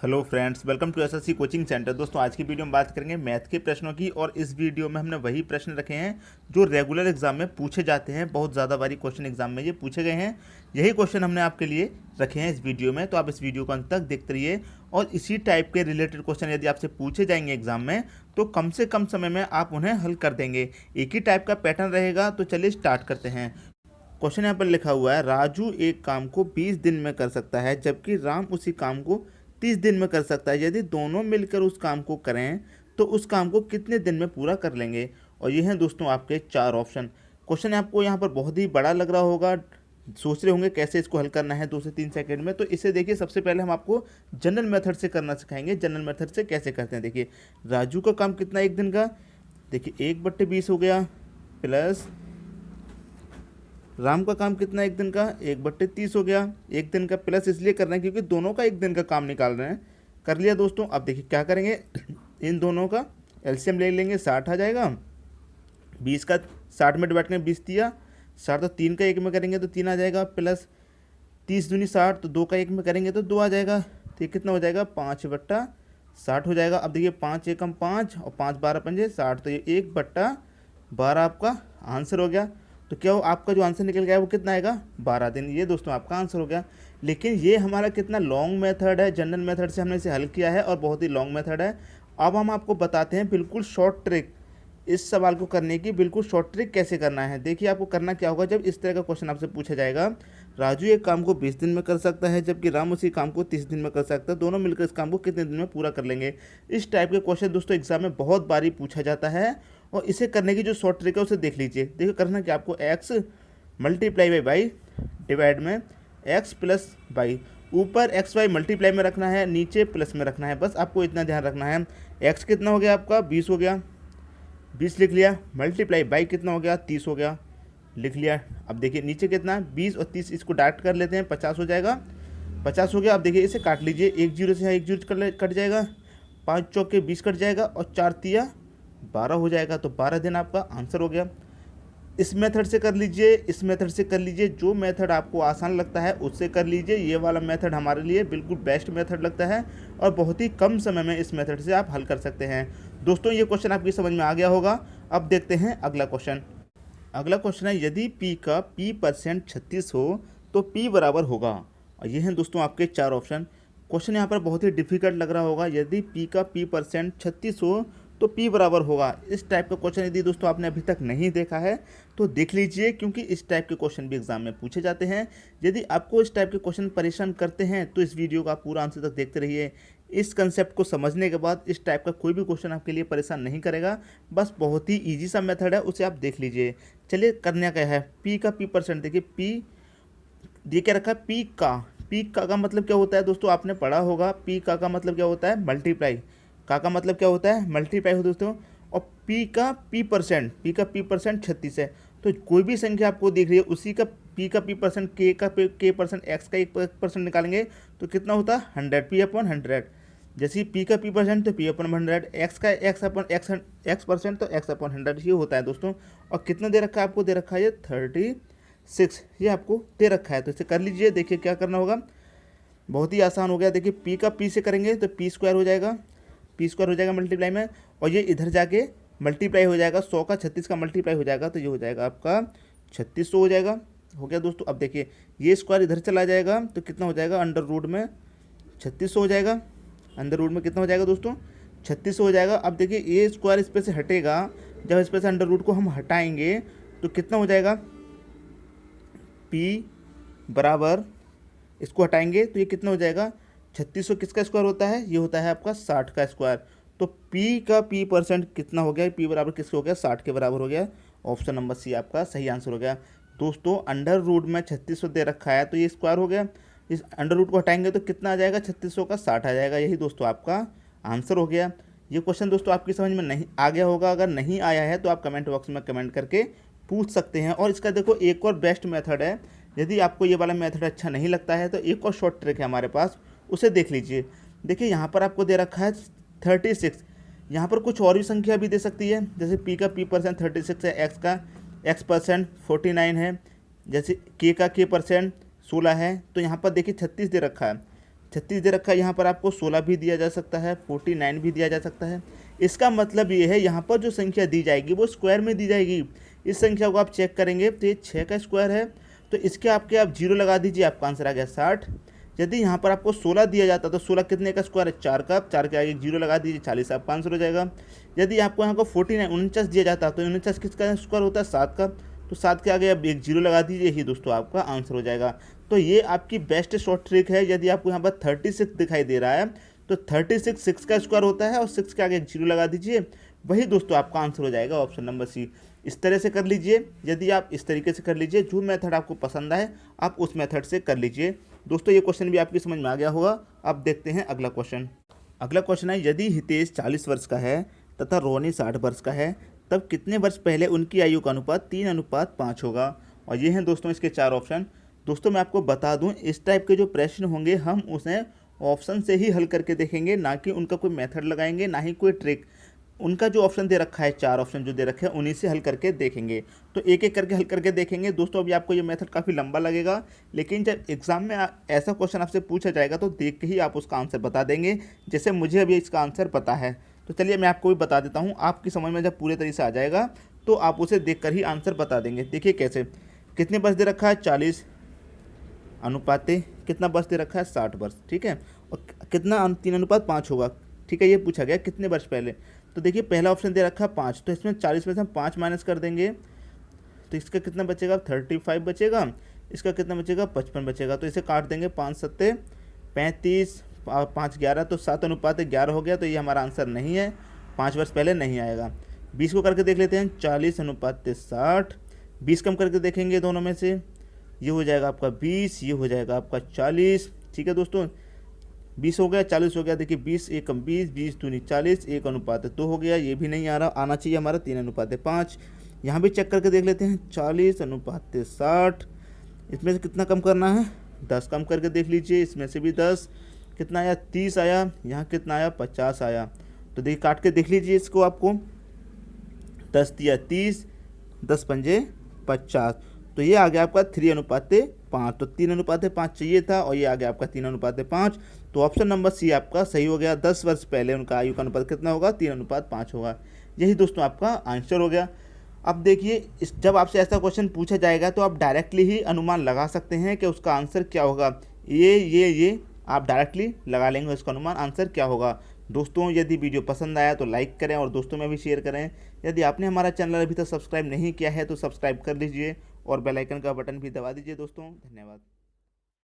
Hello friends, welcome to SSC coaching centre. दोस्तों, आज की वीडियो में बात करेंगे मैथ के प्रश्नों की। और इस वीडियो में हमने वही प्रश्न रखे हैं जो रेगुलर एग्जाम में पूछे जाते हैं। बहुत ज़्यादा बारी क्वेश्चन एग्जाम में ये पूछे गए हैं। यही क्वेश्चन हमने आपके लिए रखे हैं इस वीडियो में, तो आप इस वीडियो को अंत तक देखते रहिए। और इसी टाइप के रिलेटेड क्वेश्चन यदि आपसे पूछे जाएंगे एग्जाम में तो कम से कम समय में आप उन्हें हल कर देंगे। एक ही टाइप का पैटर्न रहेगा। तो चलिए स्टार्ट करते हैं। क्वेश्चन यहाँ पर लिखा हुआ है, राजू एक काम को 20 दिन में कर सकता है जबकि राम उसी काम को 30 दिन में कर सकता है। यदि दोनों मिलकर उस काम को करें तो उस काम को कितने दिन में पूरा कर लेंगे। और ये हैं दोस्तों आपके 4 ऑप्शन। क्वेश्चन आपको यहाँ पर बहुत ही बड़ा लग रहा होगा, सोच रहे होंगे कैसे इसको हल करना है 2 से 3 सेकंड में। तो इसे देखिए, सबसे पहले हम आपको जनरल मेथड से करना सिखाएंगे। जनरल मेथड से कैसे करते हैं, देखिए राजू का काम कितना एक दिन का, देखिए 1/20 हो गया, प्लस राम का काम कितना एक दिन का, 1/30 हो गया। एक दिन का प्लस इसलिए कर रहे हैं क्योंकि दोनों का एक दिन का काम निकाल रहे हैं। कर लिया दोस्तों। अब देखिए क्या करेंगे, इन दोनों का एलसीएम ले लेंगे, 60 आ जाएगा। 20 का 60 में डिवाइड करेंगे, 20 दिया 60, तो 3 का 1 में करेंगे तो 3 आ जाएगा, प्लस 30 दूनी 60, तो 2 का 1 में करेंगे तो 2 आ जाएगा। तो ये कितना हो जाएगा, 5/60 हो जाएगा। अब देखिए 5 एकम 5 और 5 12 पंजे 60, तो ये 1/12 आपका आंसर हो गया। तो क्या हो, आपका जो आंसर निकल गया वो कितना आएगा, 12 दिन। ये दोस्तों आपका आंसर हो गया। लेकिन ये हमारा कितना लॉन्ग मेथड है, जनरल मेथड से हमने इसे हल किया है और बहुत ही लॉन्ग मेथड है। अब हम आपको बताते हैं बिल्कुल शॉर्ट ट्रिक, इस सवाल को करने की बिल्कुल शॉर्ट ट्रिक कैसे करना है। देखिए आपको करना क्या होगा, जब इस तरह का क्वेश्चन आपसे पूछा जाएगा, राजू एक काम को 20 दिन में कर सकता है जबकि राम उसी काम को 30 दिन में कर सकता है, दोनों मिलकर इस काम को कितने दिन में पूरा कर लेंगे। इस टाइप के क्वेश्चन दोस्तों एग्जाम में बहुत बारी पूछा जाता है। और इसे करने की जो शॉर्ट ट्रिक है उसे देख लीजिए। देखिए करना क्या, आपको x multiply by y divide में एक्स प्लस वाई, ऊपर एक्स वाई मल्टीप्लाई में रखना है, नीचे प्लस में रखना है। बस आपको इतना ध्यान रखना है। एक्स कितना हो गया आपका, 20 हो गया, 20 लिख लिया, मल्टीप्लाई बाई कितना हो गया, 30 हो गया, लिख लिया। अब देखिए नीचे कितना, 20 और 30 इसको डायरेक्ट कर लेते हैं, 50 हो जाएगा, 50 हो गया। अब देखिए इसे काट लीजिए, 1 जीरो से 1 जीरो कट जाएगा, 5 चौके 20 कट जाएगा और 4 तिया 12 हो जाएगा। तो 12 दिन आपका आंसर हो गया। इस मेथड से कर लीजिए, इस मेथड से कर लीजिए, जो मेथड आपको आसान लगता है उससे कर लीजिए। ये वाला मेथड हमारे लिए बिल्कुल बेस्ट मेथड लगता है और बहुत ही कम समय में इस मेथड से आप हल कर सकते हैं। दोस्तों ये क्वेश्चन आपकी समझ में आ गया होगा। अब देखते हैं अगला क्वेश्चन। अगला क्वेश्चन है, यदि p का p% 36 हो तो p बराबर होगा। और ये हैं दोस्तों आपके 4 ऑप्शन। क्वेश्चन यहाँ पर बहुत ही डिफिकल्ट लग रहा होगा, यदि p का p% 36 हो तो p बराबर होगा। इस टाइप का क्वेश्चन यदि दोस्तों आपने अभी तक नहीं देखा है तो देख लीजिए, क्योंकि इस टाइप के क्वेश्चन भी एग्जाम में पूछे जाते हैं। यदि आपको इस टाइप के क्वेश्चन परेशान करते हैं तो इस वीडियो का पूरा आंसर तक देखते रहिए। इस कंसेप्ट को समझने के बाद इस टाइप का कोई भी क्वेश्चन आपके लिए परेशान नहीं करेगा। बस बहुत ही ईजी सा मेथड है, उसे आप देख लीजिए। चलिए करना क्या है, p का p%, देखिए p दिए क्या रखा है, p का मतलब क्या होता है दोस्तों, आपने पढ़ा होगा। p का मतलब क्या होता है, मल्टीप्लाई। का मतलब क्या होता है, मल्टीप्लाई हो दोस्तों। और p का p% 36 है। तो कोई भी संख्या आपको दिख रही है उसी का p का p%, k%, x का 1% निकालेंगे तो कितना होता है, 100, p/100। जैसे p का p% तो p/100, x का x% तो x/100 ही होता है दोस्तों। और कितना दे रखा है आपको, दे रखा है ये 36, ये आपको दे रखा है। तो इसे कर लीजिए। देखिए क्या करना होगा, बहुत ही आसान हो गया। देखिए p का p से करेंगे तो p² हो जाएगा, p² हो जाएगा मल्टीप्लाई में, और ये इधर जाके मल्टीप्लाई हो जाएगा, 100 का 36 का मल्टीप्लाई हो जाएगा, तो ये हो जाएगा आपका 3600 हो जाएगा। हो गया दोस्तों। अब देखिए ये स्क्वायर इधर चला जाएगा तो कितना हो जाएगा, अंडर रूट में 3600 हो जाएगा। अंडर रूट में कितना हो जाएगा दोस्तों, 3600 हो जाएगा। अब देखिए ये स्क्वायर इस पे से हटेगा, जब इस पे से अंडर रूट को हम हटाएंगे तो कितना हो जाएगा, p बराबर, इसको हटाएंगे तो ये कितना हो जाएगा, 3600 किसका स्क्वायर होता है, ये होता है आपका 60 का स्क्वायर। तो p का p% कितना हो गया, p बराबर किसके हो गया, 60 के बराबर हो गया। ऑप्शन नंबर सी आपका सही आंसर हो गया। दोस्तों अंडर रूट में 3600 दे रखा है तो ये स्क्वायर हो गया, इस अंडर रूट को हटाएंगे तो कितना आ जाएगा, 3600 का 60 आ जाएगा। यही दोस्तों आपका आंसर हो गया। ये क्वेश्चन दोस्तों आपकी समझ में नहीं आ गया होगा। अगर नहीं आया है तो आप कमेंट बॉक्स में कमेंट करके पूछ सकते हैं। और इसका देखो एक और बेस्ट मेथड है, यदि आपको ये वाला मेथड अच्छा नहीं लगता है तो एक और शॉर्ट ट्रिक है हमारे पास, उसे देख लीजिए। देखिए यहाँ पर आपको दे रखा है 36, यहाँ पर कुछ और भी संख्या भी दे सकती है। जैसे p का p% 36 है, x का x% 49 है, जैसे k का k% 16 है। तो यहाँ पर देखिए 36 दे रखा है, 36 दे रखा है, यहाँ पर आपको 16 भी दिया जा सकता है, 49 भी दिया जा सकता है। इसका मतलब ये है यहाँ पर जो संख्या दी जाएगी वो स्क्वायर में दी जाएगी। इस संख्या को आप चेक करेंगे तो ये 6 का स्क्वायर है, तो इसके आपके आप 0 लगा दीजिए, आपका आंसर आ गया 60। यदि यहाँ पर आपको 16 दिया जाता तो 16 कितने का स्क्वायर है, 4 का, 4 के आगे 0 लगा दीजिए, 40 आपका आंसर हो जाएगा। यदि आपको यहाँ को 49 49 दिया जाता तो 49 किसका स्क्वायर होता है, 7 का, तो 7 के आगे आप एक 0 लगा दीजिए, यही दोस्तों आपका आंसर हो जाएगा। तो ये आपकी बेस्ट शॉर्ट ट्रिक है। यदि आपको यहाँ पर 36 दिखाई दे रहा है तो 36 6 का स्क्वायर होता है और 6 के आगे एक 0 लगा दीजिए, वही दोस्तों आपका आंसर हो जाएगा, ऑप्शन नंबर सी। इस तरह से कर लीजिए। यदि आप इस तरीके से कर लीजिए, जो मेथड आपको पसंद आए आप उस मेथड से कर लीजिए। दोस्तों ये क्वेश्चन भी आपकी समझ में आ गया होगा। अब देखते हैं अगला क्वेश्चन। अगला क्वेश्चन है, यदि हितेश 40 वर्ष का है तथा रोहनी 60 वर्ष का है, तब कितने वर्ष पहले उनकी आयु का अनुपात 3:5 होगा। और ये हैं दोस्तों इसके 4 ऑप्शन। दोस्तों मैं आपको बता दूं, इस टाइप के जो प्रश्न होंगे हम उसे ऑप्शन से ही हल करके देखेंगे, ना कि उनका कोई मेथड लगाएंगे, ना ही कोई ट्रिक। उनका जो ऑप्शन दे रखा है, 4 ऑप्शन जो दे रखे हैं, उन्हीं से हल करके देखेंगे। तो एक एक करके हल करके देखेंगे। दोस्तों अभी आपको ये मेथड काफ़ी लंबा लगेगा, लेकिन जब एग्जाम में ऐसा क्वेश्चन आपसे पूछा जाएगा तो देख के ही आप उसका आंसर बता देंगे, जैसे मुझे अभी इसका आंसर पता है। तो चलिए मैं आपको भी बता देता हूँ, आपकी समझ में जब पूरे तरीके से आ जाएगा तो आप उसे देख कर ही आंसर बता देंगे। देखिए कैसे, कितने वर्ष दे रखा है, 40 अनुपाते कितना वर्ष दे रखा है, 60 वर्ष, ठीक है। और कितना 3:5 होगा, ठीक है। ये पूछा गया कितने वर्ष पहले। तो देखिए पहला ऑप्शन दे रखा है 5, तो इसमें 40 में से हम 5 माइनस कर देंगे तो इसका कितना बचेगा, 35 बचेगा। इसका कितना बचेगा, 55 बचेगा। तो इसे काट देंगे, 5 7 35 और 5 11, तो 7:11 हो गया। तो ये हमारा आंसर नहीं है, 5 वर्ष पहले नहीं आएगा। 20 को करके देख लेते हैं, 40:60। 20 कम करके देखेंगे दोनों में से, ये हो जाएगा आपका 20, ये हो जाएगा आपका 40, ठीक है दोस्तों। 20 हो गया, 40 हो गया। देखिए 20 1 कम 20, 20 दूनी 40, 1:2 हो गया। ये भी नहीं आ रहा, आना चाहिए हमारा 3:5। यहाँ भी चेक करके देख लेते हैं, 40:60। इसमें से कितना कम करना है, 10 कम करके देख लीजिए। इसमें से भी 10, कितना आया, 30 आया। यहाँ कितना आया, 50 आया। तो देखिए काट के देख लीजिए इसको, आपको 10 दिया 30, 10 पंजे 50। तो ये आ गया आपका 3:5। तो 3:5 चाहिए था और ये आ गया आपका 3:5। तो ऑप्शन नंबर सी आपका सही हो गया। 10 वर्ष पहले उनका आयु का अनुपात कितना होगा, 3:5 होगा। यही दोस्तों आपका आंसर हो गया। अब देखिए जब आपसे ऐसा क्वेश्चन पूछा जाएगा तो आप डायरेक्टली ही अनुमान लगा सकते हैं कि उसका आंसर क्या होगा। ये आप डायरेक्टली लगा लेंगे उसका अनुमान, आंसर क्या होगा। दोस्तों यदि वीडियो पसंद आया तो लाइक करें और दोस्तों में भी शेयर करें। यदि आपने हमारा चैनल अभी तक सब्सक्राइब नहीं किया है तो सब्सक्राइब कर लीजिए और बेल आइकन का बटन भी दबा दीजिए। दोस्तों धन्यवाद।